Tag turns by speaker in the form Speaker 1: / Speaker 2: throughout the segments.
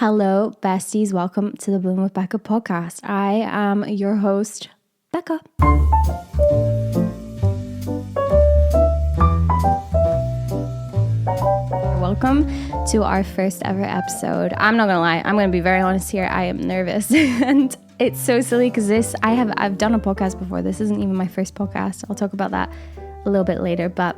Speaker 1: Hello, besties. Welcome to the Bloom with Becca podcast. I am your host, Becca. Welcome to our first ever episode. I'm not gonna lie, I'm gonna be very honest here. I am nervous and it's so silly because I've done a podcast before. This isn't even my first podcast. I'll talk about that a little bit later. But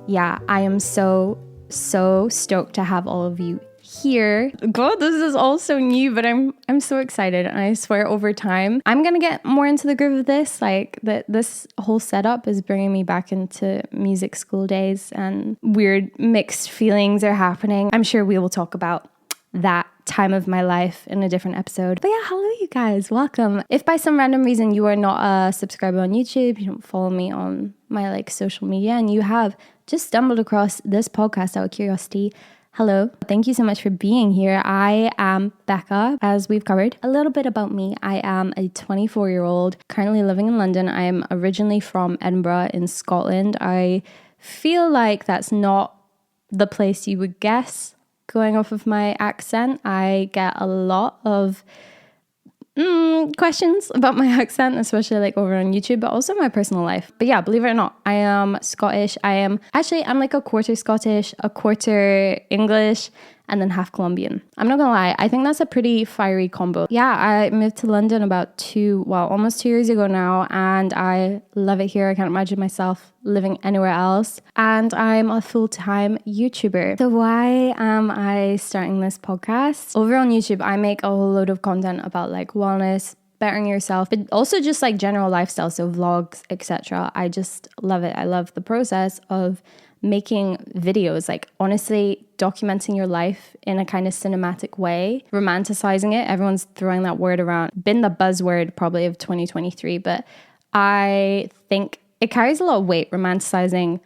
Speaker 1: yeah, I am so stoked to have all of you here. God, this is all so new, but I'm so excited, and I swear over time I'm gonna get more into the groove of this. Like this whole setup is bringing me back into music school days, and weird mixed feelings are happening. I'm sure we will talk about that time of my life in a different episode. But yeah, hello you guys, welcome. If by some random reason you are not a subscriber on YouTube, you don't follow me on my social media, and you have just stumbled across this podcast out of curiosity, hello. Thank you so much for being here. I am Becca. As we've covered a little bit about me, I am a 24-year-old currently living in London. I am originally from Edinburgh in Scotland. I feel like that's not the place you would guess going off of my accent. I get a lot of questions about my accent, especially over on YouTube, but also my personal life. But yeah, believe it or not, I am Scottish. I'm like a quarter Scottish, a quarter English, and then half Colombian. I'm not gonna lie, I think that's a pretty fiery combo. Yeah, I moved to London about almost 2 years ago now, and I love it here. I can't imagine myself living anywhere else. And I'm a full-time YouTuber. So why am I starting this podcast? Over on YouTube, I make a whole load of content about wellness, bettering yourself, but also just general lifestyle, so vlogs, etc. I just love it. I love the process of making videos, honestly documenting your life in a kind of cinematic way, romanticizing it. Everyone's throwing that word around, been the buzzword probably of 2023, but I think it carries a lot of weight, romanticizing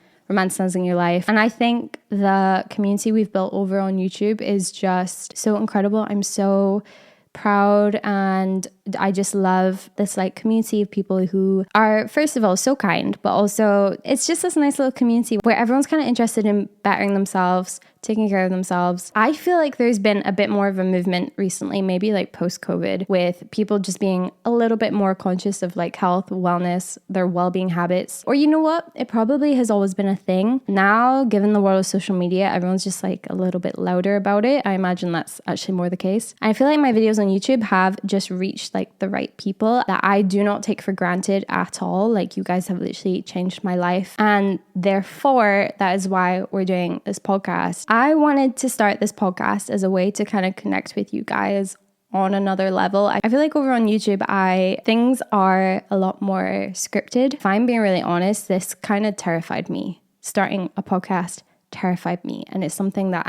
Speaker 1: your life. And I think the community we've built over on YouTube is just so incredible. I'm so proud, and I just love this community of people who are, first of all, so kind, but also it's just this nice little community where everyone's kind of interested in bettering themselves, taking care of themselves. I feel like there's been a bit more of a movement recently, maybe post-COVID, with people just being a little bit more conscious of health, wellness, their well-being habits. Or you know what? It probably has always been a thing. Now, given the world of social media, everyone's just a little bit louder about it. I imagine that's actually more the case. And I feel like my videos on YouTube have just reached the right people that I do not take for granted at all. You guys have literally changed my life. And therefore, that is why we're doing this podcast. I wanted to start this podcast as a way to kind of connect with you guys on another level. I feel like over on YouTube, things are a lot more scripted. If I'm being really honest, this kind of terrified me. Starting a podcast terrified me. And it's something that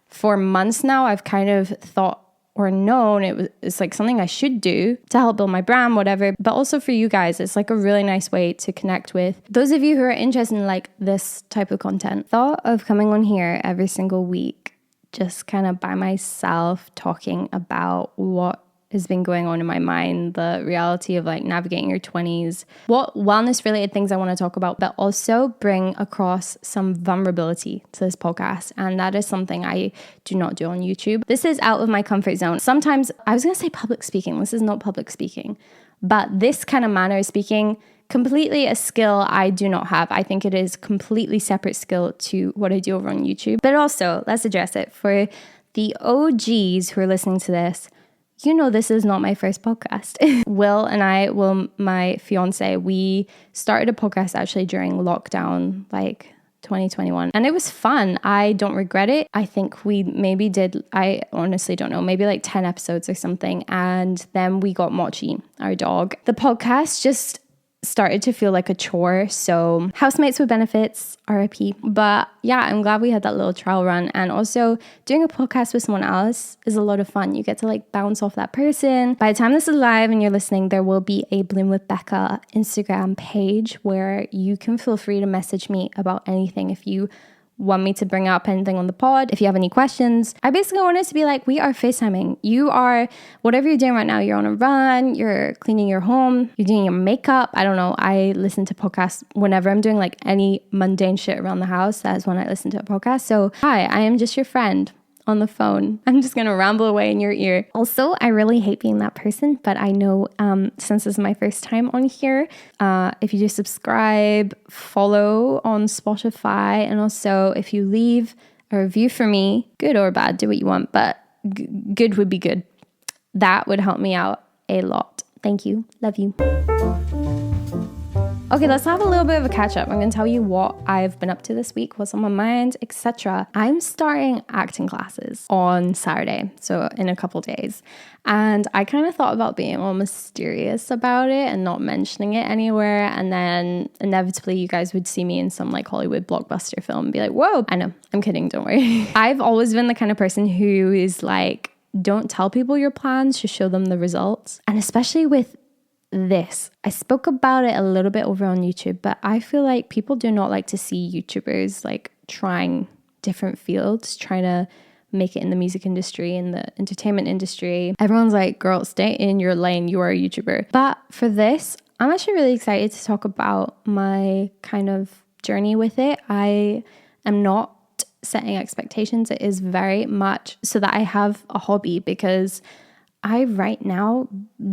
Speaker 1: for months now, I've kind of thought or known it's something I should do to help build my brand, whatever. But also for you guys, it's a really nice way to connect with those of you who are interested in this type of content. Thought of coming on here every single week, just kind of by myself, talking about what has been going on in my mind, the reality of navigating your 20s, what wellness related things I want to talk about, but also bring across some vulnerability to this podcast. And that is something I do not do on YouTube. This is out of my comfort zone. Sometimes I was going to say public speaking. This is not public speaking, but this kind of manner of speaking, completely a skill I do not have. I think it is completely separate skill to what I do over on YouTube. But also, let's address it. For the OGs who are listening to this, you know this is not my first podcast. My fiance, we started a podcast actually during lockdown, 2021. And it was fun. I don't regret it. I think we maybe did, I honestly don't know, maybe 10 episodes or something. And then we got Mochi, our dog. The podcast just started to feel like a chore. So housemates with benefits, RIP. But yeah, I'm glad we had that little trial run. And also doing a podcast with someone else is a lot of fun. You get to bounce off that person. By the time this is live and you're listening, there will be a Bloom with Becca Instagram page where you can feel free to message me about anything if you want me to bring up anything on the pod, if you have any questions. I basically want it to be we are FaceTiming. You are, whatever you're doing right now, you're on a run, you're cleaning your home, you're doing your makeup. I don't know. I listen to podcasts whenever I'm doing any mundane shit around the house. That is when I listen to a podcast. So hi, I am just your friend on the phone. I'm just going to ramble away in your ear. Also, I really hate being that person, but I know since this is my first time on here, if you just subscribe, follow on Spotify, and also if you leave a review for me, good or bad, do what you want, but good would be good. That would help me out a lot. Thank you. Love you. Okay, let's have a little bit of a catch up. I'm going to tell you what I've been up to this week, what's on my mind, etc. I'm starting acting classes on Saturday, so in a couple days. And I kind of thought about being all mysterious about it and not mentioning it anywhere. And then inevitably you guys would see me in some like Hollywood blockbuster film and be like, whoa, I know, I'm kidding, don't worry. I've always been the kind of person who is like, don't tell people your plans, just show them the results. And especially with this, I spoke about it a little bit over on YouTube, but I feel like people do not like to see YouTubers like trying different fields, trying to make it in the music industry, in the entertainment industry. Everyone's like, girl, stay in your lane, you are a YouTuber. But for this, I'm actually really excited to talk about my kind of journey with it. I am not setting expectations. It is very much so that I have a hobby, because I right now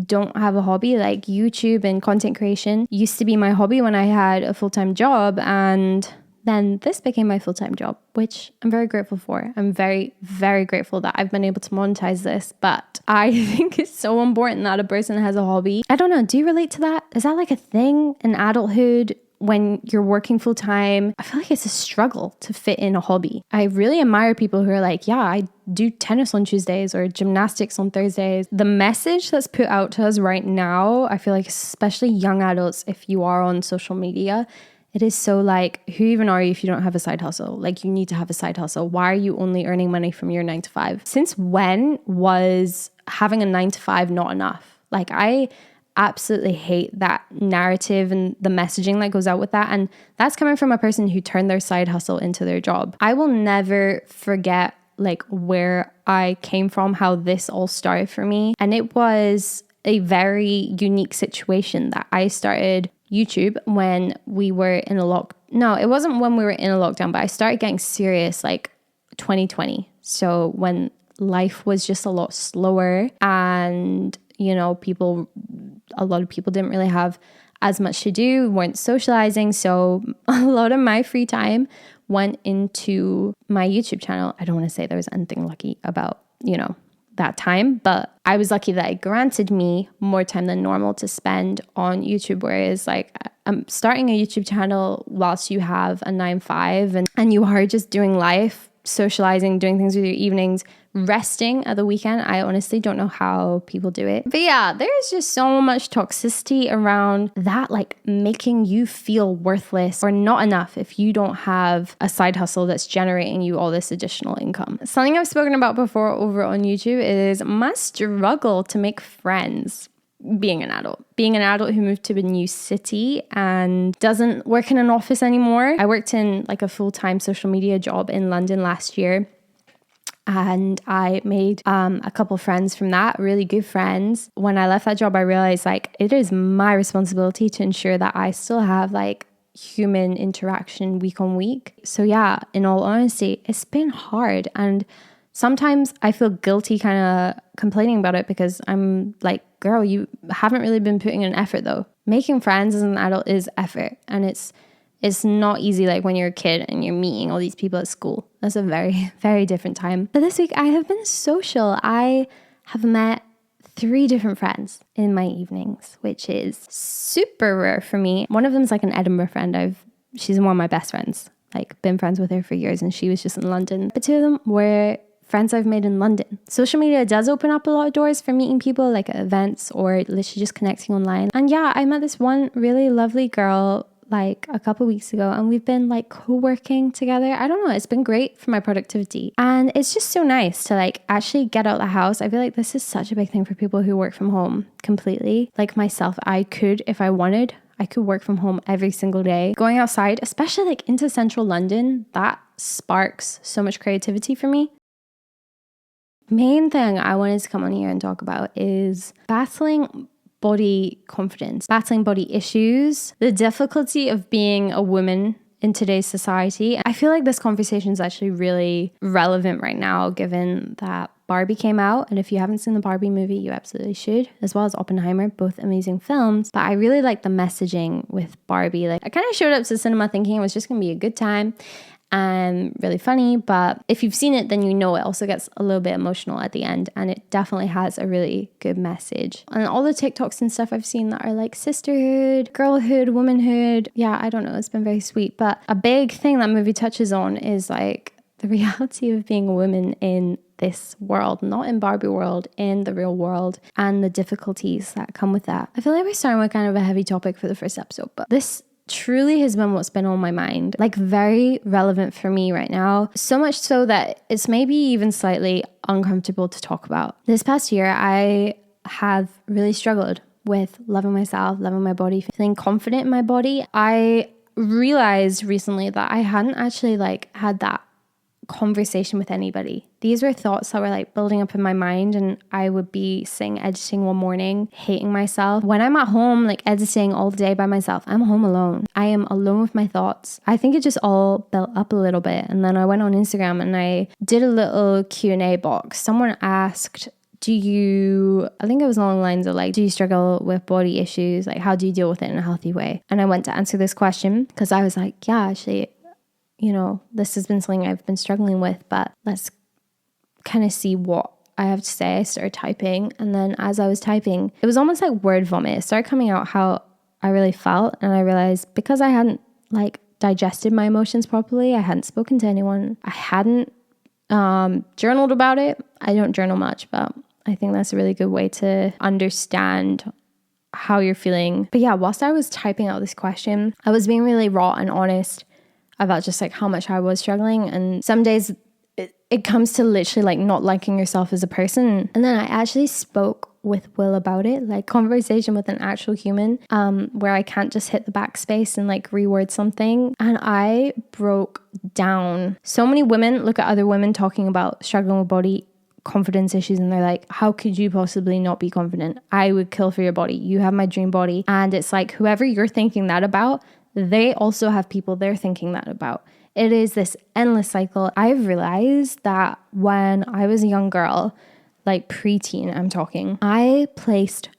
Speaker 1: don't have a hobby. Like YouTube and content creation used to be my hobby when I had a full-time job, and then this became my full-time job, which I'm very grateful for. I'm very, very grateful that I've been able to monetize this, but I think it's so important that a person has a hobby. I don't know, do you relate to that? Is that like a thing in adulthood? When you're working full time, I feel like it's a struggle to fit in a hobby. I really admire people who are like, yeah, I do tennis on Tuesdays or gymnastics on Thursdays. The message that's put out to us right now, I feel like especially young adults, if you are on social media, it is so like, who even are you if you don't have a side hustle? Like, you need to have a side hustle. Why are you only earning money from your 9 to 5? Since when was having a 9 to 5 not enough? Like, I absolutely hate that narrative and the messaging that goes out with that. And that's coming from a person who turned their side hustle into their job. I will never forget like where I came from, how this all started for me. And it was a very unique situation that I started YouTube when we were in a no, it wasn't when we were in a lockdown, but I started getting serious like 2020. So when life was just a lot slower and, you know, a lot of people didn't really have as much to do, weren't socializing. So a lot of my free time went into my YouTube channel. I don't want to say there was anything lucky about, you know, that time, but I was lucky that it granted me more time than normal to spend on YouTube. Whereas like I'm starting a YouTube channel whilst you have a 9-5 and you are just doing life, socializing, doing things with your evenings, resting at the weekend. I honestly don't know how people do it. But yeah, there's just so much toxicity around that, like making you feel worthless or not enough if you don't have a side hustle that's generating you all this additional income. Something I've spoken about before over on YouTube is my struggle to make friends. Being an adult who moved to a new city and doesn't work in an office anymore. I worked in like a full-time social media job in London last year, and I made a couple friends from that, really good friends. When I left that job, I realized like it is my responsibility to ensure that I still have like human interaction week on week. So yeah, in all honesty, it's been hard, and sometimes I feel guilty kind of complaining about it because I'm like, girl, you haven't really been putting in effort though. Making friends as an adult is effort, and it's not easy like when you're a kid and you're meeting all these people at school. That's a very, very different time. But this week I have been social. I have met 3 different friends in my evenings, which is super rare for me. One of them is like an Edinburgh friend. She's one of my best friends. Like, been friends with her for years, and she was just in London. But 2 of them were friends I've made in London. Social media does open up a lot of doors for meeting people, like at events or literally just connecting online. And yeah, I met this one really lovely girl like a couple weeks ago, and we've been like co-working together. I don't know, it's been great for my productivity, and it's just so nice to like actually get out of the house. I feel like this is such a big thing for people who work from home completely. Like myself, I could, if I wanted, I could work from home every single day. Going outside, especially like into central London, that sparks so much creativity for me. Main thing I wanted to come on here and talk about is battling body confidence, battling body issues, the difficulty of being a woman in today's society. I feel like this conversation is actually really relevant right now, given that Barbie came out. And if you haven't seen the Barbie movie, you absolutely should, as well as Oppenheimer, both amazing films. But I really like the messaging with Barbie. Like, I kind of showed up to cinema thinking it was just going to be a good time and really funny, but if you've seen it, then you know it also gets a little bit emotional at the end, and it definitely has a really good message. And all the TikToks and stuff I've seen that are like sisterhood, girlhood, womanhood, yeah, I don't know, it's been very sweet. But a big thing that movie touches on is like the reality of being a woman in this world, not in Barbie world, in the real world, and the difficulties that come with that. I feel like we're starting with kind of a heavy topic for the first episode, but this truly has been what's been on my mind, like very relevant for me right now. So much so that it's maybe even slightly uncomfortable to talk about. This past year, I have really struggled with loving myself, loving my body, feeling confident in my body. I realized recently that I hadn't actually like had that conversation with anybody. These were thoughts that were like building up in my mind, and I would be sitting editing one morning, hating myself. When I'm at home, like editing all day by myself, I'm home alone. I am alone with my thoughts. I think it just all built up a little bit. And then I went on Instagram and I did a little Q&A box. Someone asked, I think it was along the lines of like, do you struggle with body issues? Like, how do you deal with it in a healthy way? And I went to answer this question because I was like, yeah, actually, you know, this has been something I've been struggling with, but let's kind of see what I have to say. I started typing, and then as I was typing, it was almost like word vomit. It started coming out how I really felt, and I realized because I hadn't like digested my emotions properly, I hadn't spoken to anyone, I hadn't journaled about it. I don't journal much, but I think that's a really good way to understand how you're feeling. But yeah, whilst I was typing out this question, I was being really raw and honest about just like how much I was struggling. And some days it comes to literally like not liking yourself as a person. And then I actually spoke with Will about it, like conversation with an actual human, where I can't just hit the backspace and like reword something. And I broke down. So many women look at other women talking about struggling with body confidence issues, and they're like, how could you possibly not be confident? I would kill for your body. You have my dream body. And it's like, whoever you're thinking that about, they also have people they're thinking that about. It is this endless cycle. I've realized that when I was a young girl, like preteen, I'm talking, I placed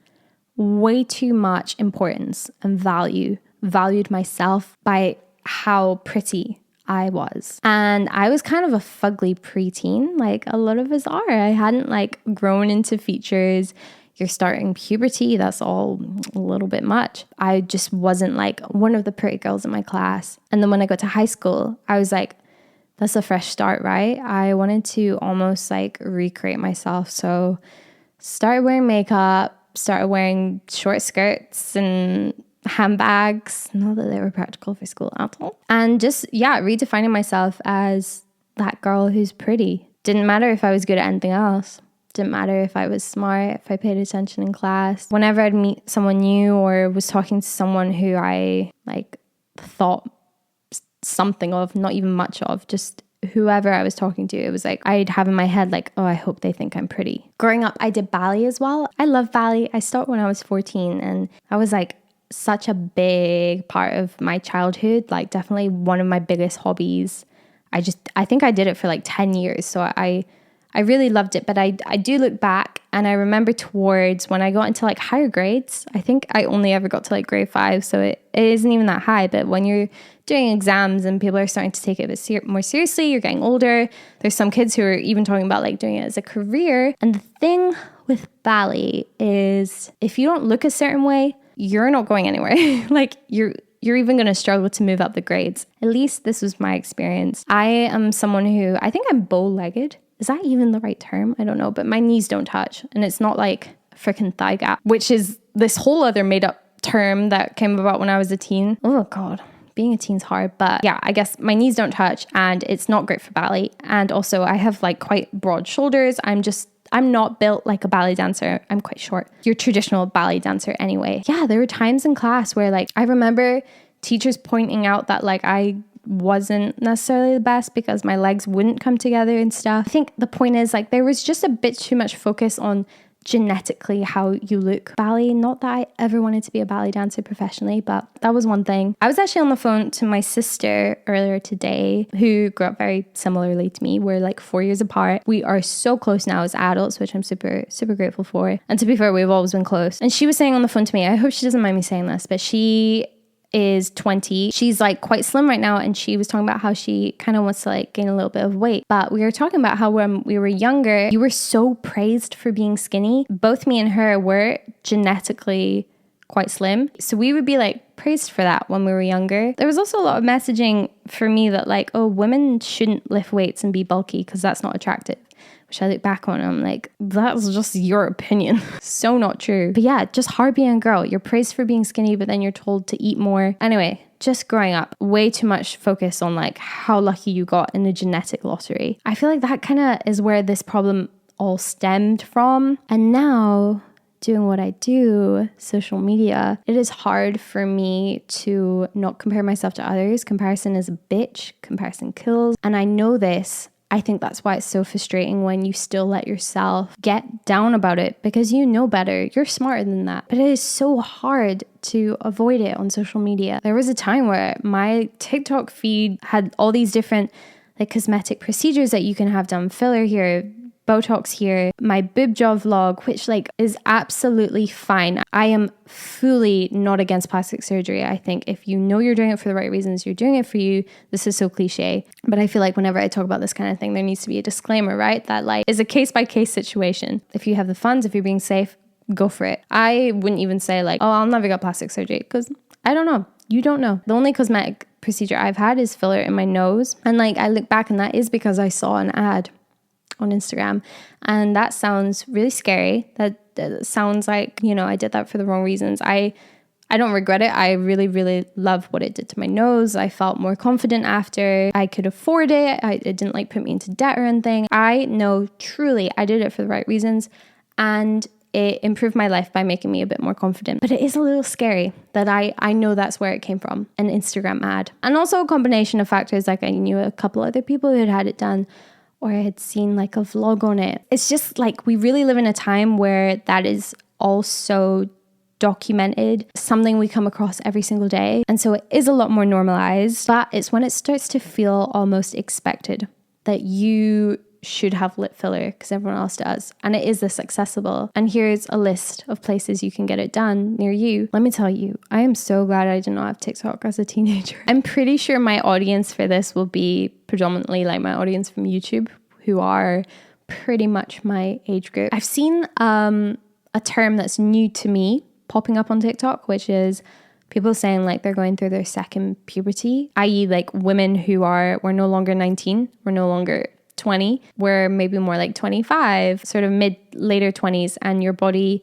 Speaker 1: way too much importance and valued myself by how pretty I was. And I was kind of a fugly preteen, like a lot of us are. I hadn't like grown into features. You're starting puberty, that's all a little bit much. I just wasn't like one of the pretty girls in my class. And then when I got to high school, I was like, that's a fresh start, right? I wanted to almost like recreate myself. So started wearing makeup, started wearing short skirts and handbags, not that they were practical for school at all. And just, yeah, redefining myself as that girl who's pretty. Didn't matter if I was good at anything else. Didn't matter if I was smart, if I paid attention in class. Whenever I'd meet someone new or was talking to someone who I like thought something of, not even much of, just whoever I was talking to, it was like I'd have in my head like, oh, I hope they think I'm pretty. Growing up, I did ballet as well. I love ballet. I started when I was 14, and I was like such a big part of my childhood, like definitely one of my biggest hobbies. I think I did it for like 10 years. So I really loved it, but I do look back and I remember towards when I got into like higher grades, I think I only ever got to like grade 5, so it isn't even that high. But when you're doing exams and people are starting to take it a bit more seriously, you're getting older. There's some kids who are even talking about like doing it as a career. And the thing with ballet is if you don't look a certain way, you're not going anywhere. Like you're even going to struggle to move up the grades. At least this was my experience. I am someone who, I think I'm bow-legged. Is that even the right term? I don't know, but my knees don't touch. And it's not like freaking thigh gap, which is this whole other made up term that came about when I was a teen. Oh God, being a teen's hard. But yeah, I guess my knees don't touch and it's not great for ballet. And also I have like quite broad shoulders. I'm not built like a ballet dancer. I'm quite short. Your traditional ballet dancer anyway. Yeah, there were times in class where like, I remember teachers pointing out that like I wasn't necessarily the best because my legs wouldn't come together and stuff. I think the point is like there was just a bit too much focus on genetically how you look. Ballet, not that I ever wanted to be a ballet dancer professionally, but that was one thing. I was actually on the phone to my sister earlier today, who grew up very similarly to me. We're like 4 years apart. We are so close now as adults, which I'm super, super grateful for. And to be fair, we've always been close. And she was saying on the phone to me, I hope she doesn't mind me saying this, but she is 20. She's like quite slim right now, and she was talking about how she kind of wants to like gain a little bit of weight. But we were talking about how when we were younger, you were so praised for being skinny. Both me and her were genetically quite slim, so we would be like praised for that when we were younger. There was also a lot of messaging for me that like, oh, women shouldn't lift weights and be bulky because that's not attractive. Which I look back on and I'm like, that's just your opinion. So not true. But yeah, just hard being a girl. You're praised for being skinny, but then you're told to eat more. Anyway, just growing up, way too much focus on like how lucky you got in the genetic lottery. I feel like that kind of is where this problem all stemmed from. And now, doing what I do, social media, it is hard for me to not compare myself to others. Comparison is a bitch. Comparison kills. And I know this. I think that's why it's so frustrating when you still let yourself get down about it, because you know better. You're smarter than that. But it is so hard to avoid it on social media. There was a time where my TikTok feed had all these different like cosmetic procedures that you can have done. Filler here, Botox here, my boob job vlog, which like is absolutely fine. I am fully not against plastic surgery. I think if you know you're doing it for the right reasons, you're doing it for you. This is so cliche, but I feel like whenever I talk about this kind of thing, there needs to be a disclaimer, right? That like is a case by case situation. If you have the funds, if you're being safe, go for it. I wouldn't even say like, oh, I'll never get plastic surgery, because I don't know. You don't know. The only cosmetic procedure I've had is filler in my nose. And like I look back and that is because I saw an ad on Instagram, and that sounds really scary. That sounds like, you know, I did that for the wrong reasons. I don't regret it. I really, really love what it did to my nose. I felt more confident after. I could afford it. It didn't like put me into debt or anything. I know truly I did it for the right reasons, and it improved my life by making me a bit more confident. But it is a little scary that I know that's where it came from, an Instagram ad. And also a combination of factors, like I knew a couple other people who had had it done, or I had seen like a vlog on it. It's just like we really live in a time where that is also documented, something we come across every single day. And so it is a lot more normalized, but it's when it starts to feel almost expected that you should have lip filler because everyone else does. And it is this accessible. And here's a list of places you can get it done near you. Let me tell you, I am so glad I did not have TikTok as a teenager. I'm pretty sure my audience for this will be predominantly like my audience from YouTube, who are pretty much my age group. I've seen a term that's new to me popping up on TikTok, which is people saying like they're going through their second puberty, i.e. like women who we're no longer 19, we're no longer 20, we're maybe more like 25, sort of later 20s, and your body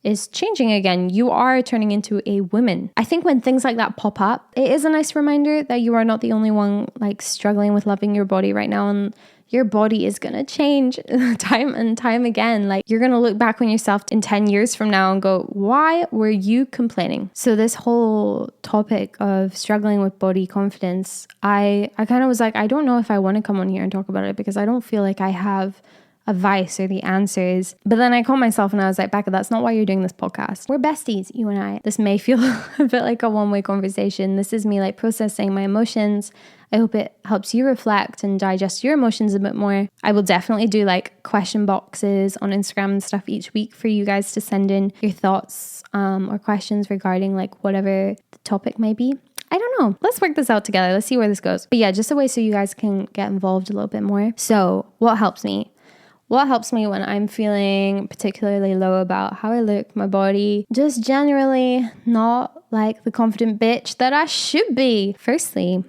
Speaker 1: is changing again. You are turning into a woman. I think when things like that pop up, it is a nice reminder that you are not the only one like struggling with loving your body right now, and your body is going to change time and time again. Like you're going to look back on yourself in 10 years from now and go, why were you complaining? So this whole topic of struggling with body confidence, I kind of was like, I don't know if I want to come on here and talk about it because I don't feel like I have advice or the answers. But then I caught myself and I was like, Becca, that's not why you're doing this podcast. We're besties, you and I. This may feel a bit like a one-way conversation. This is me like processing my emotions. I hope it helps you reflect and digest your emotions a bit more. I will definitely do like question boxes on Instagram and stuff each week for you guys to send in your thoughts or questions regarding like whatever the topic may be. I don't know. Let's work this out together. Let's see where this goes. But yeah, just a way so you guys can get involved a little bit more. So what helps me? What helps me when I'm feeling particularly low about how I look, my body, just generally not like the confident bitch that I should be? Firstly,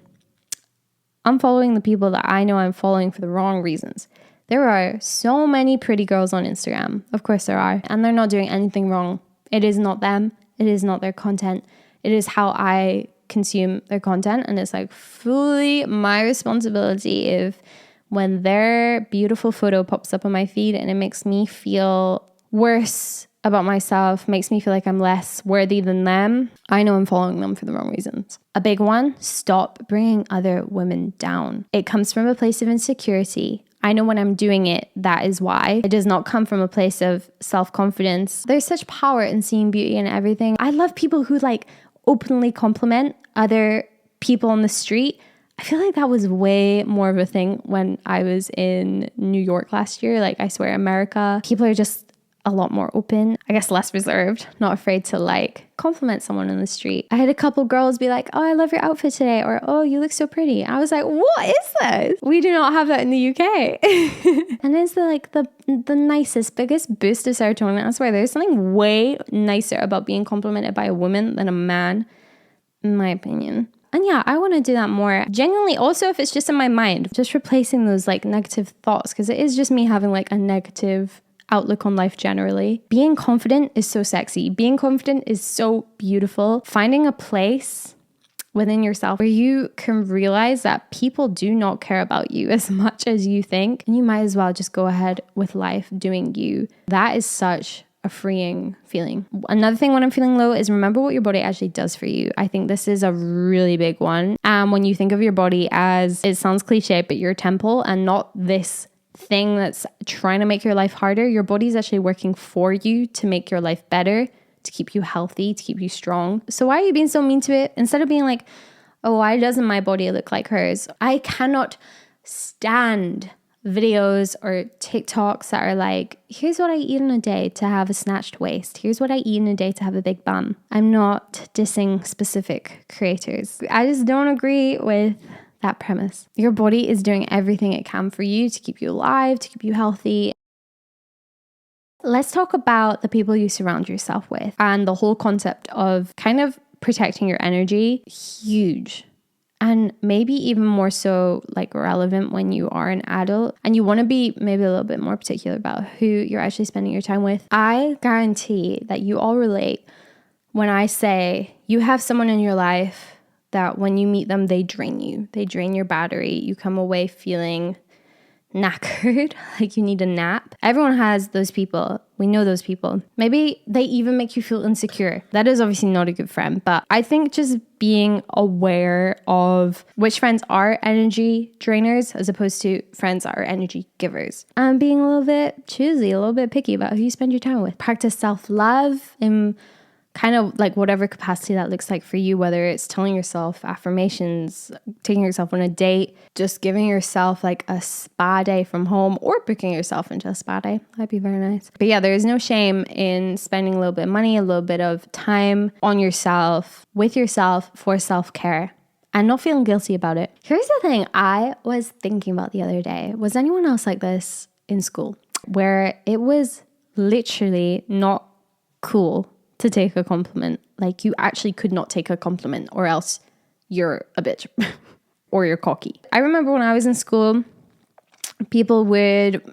Speaker 1: I'm following the people that I know I'm following for the wrong reasons. There are so many pretty girls on Instagram. Of course there are. And they're not doing anything wrong. It is not them. It is not their content. It is how I consume their content. And it's like fully my responsibility if when their beautiful photo pops up on my feed and it makes me feel worse about myself, makes me feel like I'm less worthy than them, I know I'm following them for the wrong reasons. A big one, stop bringing other women down. It comes from a place of insecurity. I know when I'm doing it, that is why. It does not come from a place of self-confidence. There's such power in seeing beauty in everything. I love people who like openly compliment other people on the street. I feel like that was way more of a thing when I was in New York last year. Like, I swear, America, people are just a lot more open, I guess less reserved, not afraid to like compliment someone on the street. I had a couple girls be like, oh, I love your outfit today, or oh, you look so pretty. I was like, what is this? We do not have that in the UK. And it's the nicest, biggest boost of serotonin. I swear, there's something way nicer about being complimented by a woman than a man, in my opinion. And yeah, I want to do that more. Genuinely, also if it's just in my mind, just replacing those like negative thoughts, because it is just me having like a negative outlook on life generally. Being confident is so sexy. Being confident is so beautiful. Finding a place within yourself where you can realize that people do not care about you as much as you think, and you might as well just go ahead with life doing you. That is such a freeing feeling. Another thing when I'm feeling low is remember what your body actually does for you. I think this is a really big one. When you think of your body as, it sounds cliche, but your temple and not this thing that's trying to make your life harder, your body's actually working for you to make your life better, to keep you healthy, to keep you strong. So why are you being so mean to it? Instead of being like, oh, why doesn't my body look like hers? I cannot stand videos or TikToks that are like, here's what I eat in a day to have a snatched waist. Here's what I eat in a day to have a big bum. I'm not dissing specific creators. I just don't agree with that premise. Your body is doing everything it can for you to keep you alive, to keep you healthy. Let's talk about the people you surround yourself with and the whole concept of kind of protecting your energy. Huge. And maybe even more so like relevant when you are an adult and you want to be maybe a little bit more particular about who you're actually spending your time with. I guarantee that you all relate when I say you have someone in your life that when you meet them, they drain you. They drain your battery. You come away feeling knackered, like you need a nap. Everyone has those people. We know those people. Maybe they even make you feel insecure. That is obviously not a good friend, but I think just being aware of which friends are energy drainers as opposed to friends that are energy givers, and being a little bit choosy, a little bit picky about who you spend your time with. Practice self-love in kind of like whatever capacity that looks like for you, whether it's telling yourself affirmations, taking yourself on a date, just giving yourself like a spa day from home, or booking yourself into a spa day. That'd be very nice. But yeah, there is no shame in spending a little bit of money, a little bit of time on yourself, with yourself, for self-care, and not feeling guilty about it. Here's the thing I was thinking about the other day. Was anyone else like this in school, where it was literally not cool to take a compliment? Like, you actually could not take a compliment, or else you're a bitch or you're cocky. I remember when I was in school, people would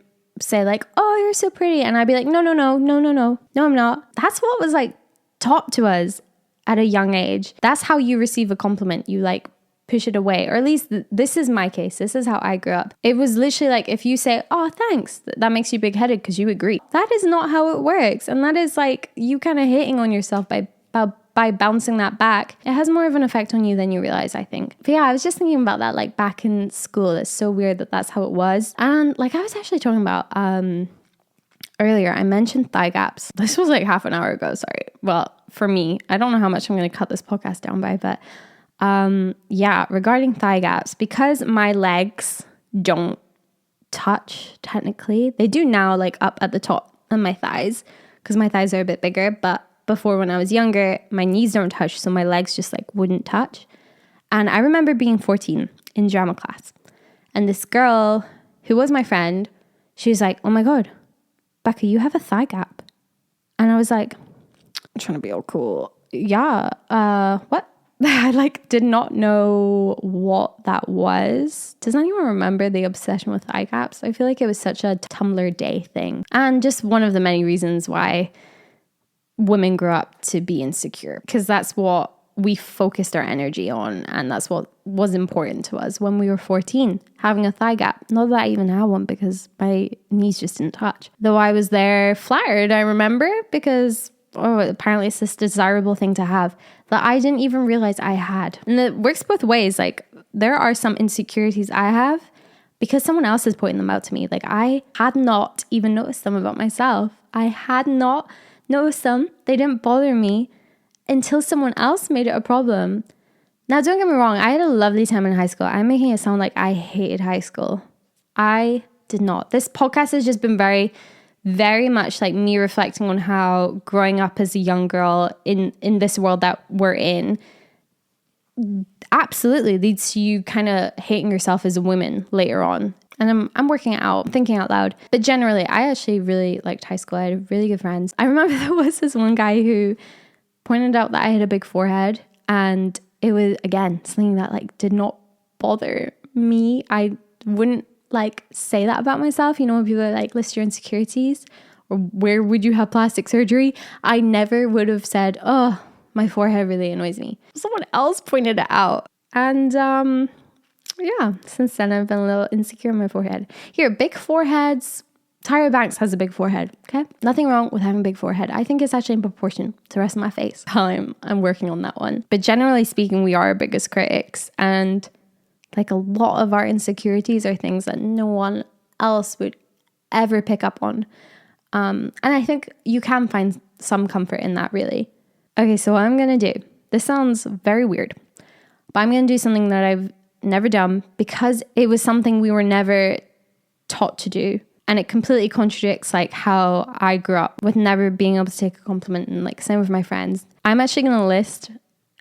Speaker 1: say like, oh, you're so pretty. And I'd be like, no, I'm not. That's what was like taught to us at a young age. That's how you receive a compliment. You like push it away, or at least this is my case. This is how I grew up. It was literally like, if you say, oh, thanks, that makes you big-headed because you agree. That is not how it works. And that is like you kind of hitting on yourself by bouncing that back. It has more of an effect on you than you realize, I think. But yeah, I was just thinking about that, like back in school. It's so weird that that's how it was. And like I was actually talking about earlier, I mentioned thigh gaps. This was like half an hour ago, sorry. Well, for me, I don't know how much I'm going to cut this podcast down by, but yeah, regarding thigh gaps, because my legs don't touch technically. They do now, like up at the top on my thighs, because my thighs are a bit bigger, but before, when I was younger, my knees don't touch, so my legs just like wouldn't touch. And I remember being 14 in drama class, and this girl who was my friend, she was like, oh my God, Becca, you have a thigh gap. And I was like, I'm trying to be all cool. Yeah, what? I like did not know what that was. Does anyone remember the obsession with thigh gaps? I feel like it was such a Tumblr day thing, and just one of the many reasons why women grew up to be insecure, because that's what we focused our energy on, and that's what was important to us when we were 14, having a thigh gap. Not that I even had one, because my knees just didn't touch. Though I was there flattered, I remember, because apparently it's this desirable thing to have that I didn't even realize I had. And it works both ways. Like, there are some insecurities I have, because someone else is pointing them out to me. Like, I had not even noticed them about myself. I had not noticed them. They didn't bother me until someone else made it a problem. Now, don't get me wrong. I had a lovely time in high school. I'm making it sound like I hated high school. I did not. This podcast has just been very, very much like me reflecting on how growing up as a young girl in this world that we're in absolutely leads to you kind of hating yourself as a woman later on. And I'm working it out, thinking out loud. But generally, I actually really liked high school. I had really good friends. I remember there was this one guy who pointed out that I had a big forehead, and it was, again, something that like did not bother me. I wouldn't like say that about myself. You know, when people are like, list your insecurities, or where would you have plastic surgery? I never would have said, oh, my forehead really annoys me. Someone else pointed it out. And yeah, since then I've been a little insecure in my forehead. Here, big foreheads. Tyra Banks has a big forehead, okay? Nothing wrong with having a big forehead. I think it's actually in proportion to the rest of my face. I'm working on that one. But generally speaking, we are our biggest critics. And like a lot of our insecurities are things that no one else would ever pick up on. And I think you can find some comfort in that, really. Okay, so what I'm going to do, this sounds very weird, but I'm going to do something that I've never done because it was something we were never taught to do. And it completely contradicts like how I grew up with never being able to take a compliment, and like same with my friends. I'm actually going to list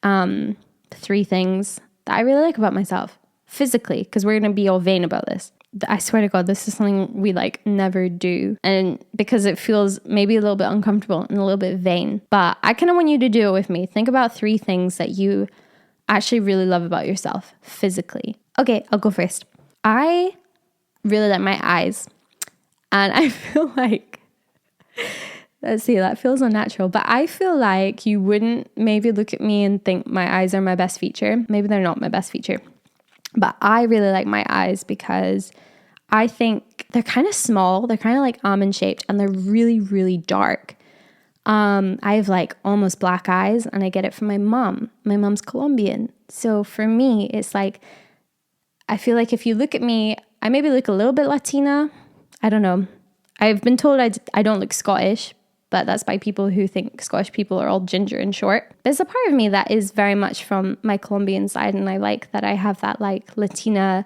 Speaker 1: 3 things that I really like about myself physically, because we're going to be all vain about this. I swear to God, this is something we like never do. And because it feels maybe a little bit uncomfortable and a little bit vain, but I kind of want you to do it with me. Think about 3 things that you actually really love about yourself physically. Okay, I'll go first. I really like my eyes. And I feel like, let's see, that feels unnatural, but I feel like you wouldn't maybe look at me and think my eyes are my best feature. Maybe they're not my best feature, but I really like my eyes because I think they're kind of small. They're kind of like almond shaped, and they're really, really dark. I have like almost black eyes, and I get it from my mom. My mom's Colombian. So for me, it's like, I feel like if you look at me, I maybe look a little bit Latina. I don't know. I've been told I don't look Scottish, but that's by people who think Scottish people are all ginger and short. There's a part of me that is very much from my Colombian side, and I like that I have that like Latina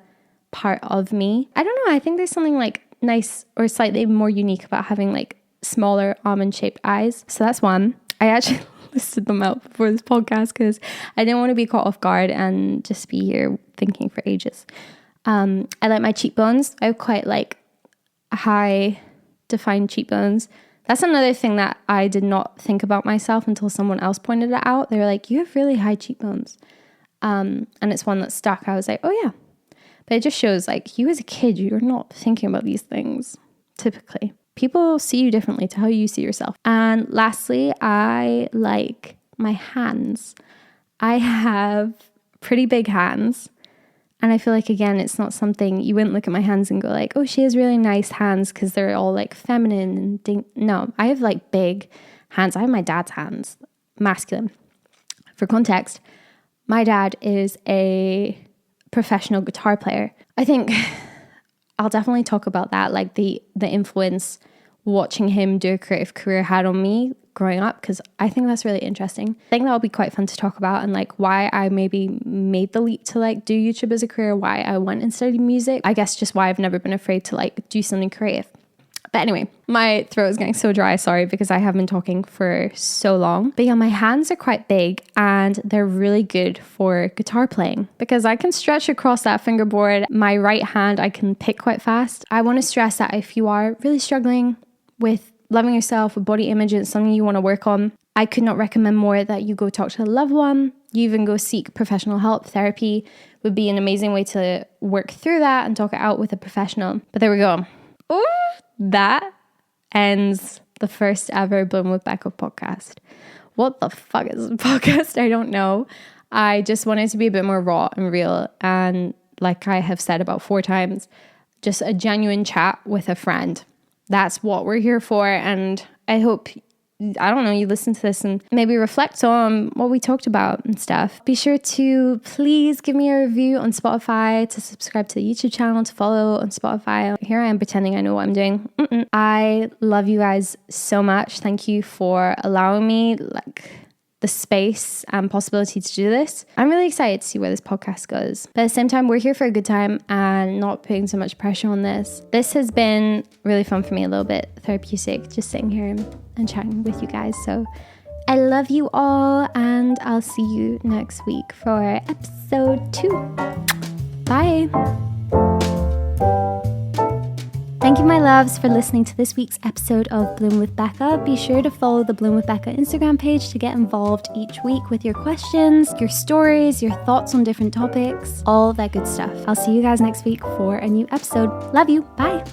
Speaker 1: part of me. I don't know. I think there's something like nice or slightly more unique about having like smaller almond-shaped eyes. So that's one. I actually listed them out before this podcast because I didn't want to be caught off guard and just be here thinking for ages. I like my cheekbones. I have quite like high defined cheekbones. That's another thing that I did not think about myself until someone else pointed it out. They were like, you have really high cheekbones. And it's one that stuck. I was like, oh yeah. But it just shows like you as a kid, you're not thinking about these things typically. People see you differently to how you see yourself. And lastly, I like my hands. I have pretty big hands. And I feel like, again, it's not something, you wouldn't look at my hands and go like, oh, she has really nice hands because they're all like feminine. And no, I have like big hands. I have my dad's hands, masculine. For context, my dad is a professional guitar player. I think I'll definitely talk about that, like the influence watching him do a creative career had on me growing up, because I think that's really interesting. I think that'll be quite fun to talk about, and like why I maybe made the leap to like do YouTube as a career, why I went and studied music. I guess just why I've never been afraid to like do something creative. But anyway, my throat is getting so dry, sorry, because I have been talking for so long. But yeah, my hands are quite big and they're really good for guitar playing because I can stretch across that fingerboard. My right hand, I can pick quite fast. I want to stress that if you are really struggling with loving yourself, with body image, and something you want to work on, I could not recommend more that you go talk to a loved one. You even go seek professional help. Therapy would be an amazing way to work through that and talk it out with a professional. But there we go. Ooh, that ends the first ever Bloom with Becca podcast. What the fuck is a podcast? I don't know. I just wanted to be a bit more raw and real. And like I have said about 4 times, just a genuine chat with a friend. That's what we're here for. And I hope I don't know, you listen to this and maybe reflect on what we talked about and stuff. Be sure to please give me a review on Spotify, to subscribe to the YouTube channel, to follow on Spotify. Here I am pretending I know what I'm doing. I love you guys so much. Thank you for allowing me the space and possibility to do this. I'm really excited to see where this podcast goes. But at the same time, we're here for a good time and not putting so much pressure on this. This has been really fun for me, a little bit therapeutic, just sitting here and chatting with you guys. So I love you all, and I'll see you next week for episode 2. Bye. Thank you, my loves, for listening to this week's episode of Bloom with Becca. Be sure to follow the Bloom with Becca Instagram page to get involved each week with your questions, your stories, your thoughts on different topics, all that good stuff. I'll see you guys next week for a new episode. Love you. Bye.